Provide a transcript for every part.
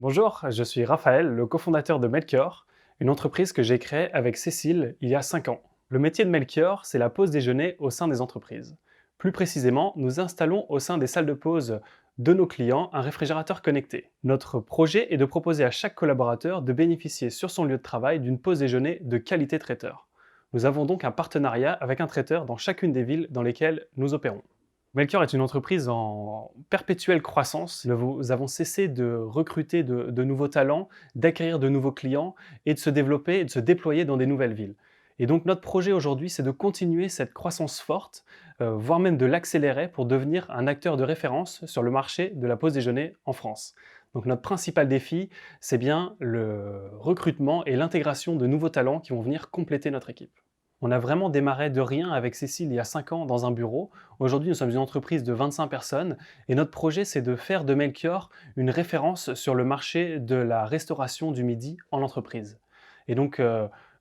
Bonjour, je suis Raphaël, le cofondateur de Melchior, une entreprise que j'ai créée avec Cécile il y a 5 ans. Le métier de Melchior, c'est la pause déjeuner au sein des entreprises. Plus précisément, nous installons au sein des salles de pause de nos clients un réfrigérateur connecté. Notre projet est de proposer à chaque collaborateur de bénéficier sur son lieu de travail d'une pause déjeuner de qualité traiteur. Nous avons donc un partenariat avec un traiteur dans chacune des villes dans lesquelles nous opérons. Melchior est une entreprise en perpétuelle croissance. Nous avons cessé de recruter de nouveaux talents, d'acquérir de nouveaux clients et de se développer et de se déployer dans des nouvelles villes. Et donc notre projet aujourd'hui, c'est de continuer cette croissance forte, voire même de l'accélérer pour devenir un acteur de référence sur le marché de la pause déjeuner en France. Donc notre principal défi, c'est bien le recrutement et l'intégration de nouveaux talents qui vont venir compléter notre équipe. On a vraiment démarré de rien avec Cécile il y a 5 ans dans un bureau. Aujourd'hui, nous sommes une entreprise de 25 personnes et notre projet, c'est de faire de Melchior une référence sur le marché de la restauration du midi en entreprise. Et donc,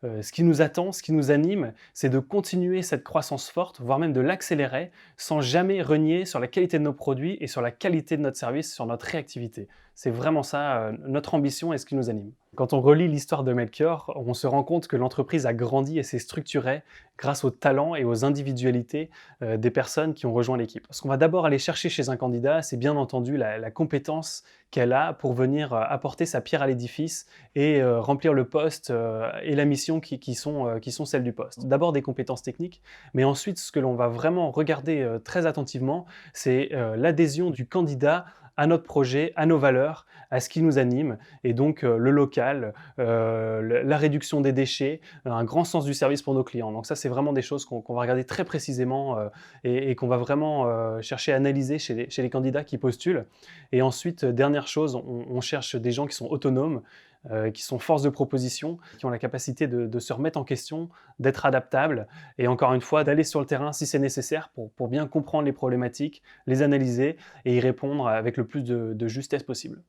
ce qui nous attend, ce qui nous anime, c'est de continuer cette croissance forte, voire même de l'accélérer, sans jamais renier sur la qualité de nos produits et sur la qualité de notre service, sur notre réactivité. C'est vraiment ça, notre ambition et ce qui nous anime. Quand on relit l'histoire de Melchior, on se rend compte que l'entreprise a grandi et s'est structurée grâce aux talents et aux individualités des personnes qui ont rejoint l'équipe. Ce qu'on va d'abord aller chercher chez un candidat, c'est bien entendu la compétence qu'elle a pour venir apporter sa pierre à l'édifice et remplir le poste et la mission qui sont celles du poste. D'abord des compétences techniques, mais ensuite ce que l'on va vraiment regarder très attentivement, c'est l'adhésion du candidat à notre projet, à nos valeurs, à ce qui nous anime, et donc le local, la réduction des déchets, un grand sens du service pour nos clients. Donc ça, c'est vraiment des choses qu'on va regarder très précisément et qu'on va vraiment chercher à analyser chez les candidats qui postulent. Et ensuite, dernière chose, on cherche des gens qui sont autonomes, qui sont force de proposition, qui ont la capacité de se remettre en question, d'être adaptables et encore une fois, d'aller sur le terrain si c'est nécessaire pour bien comprendre les problématiques, les analyser et y répondre avec le plus de justesse possible.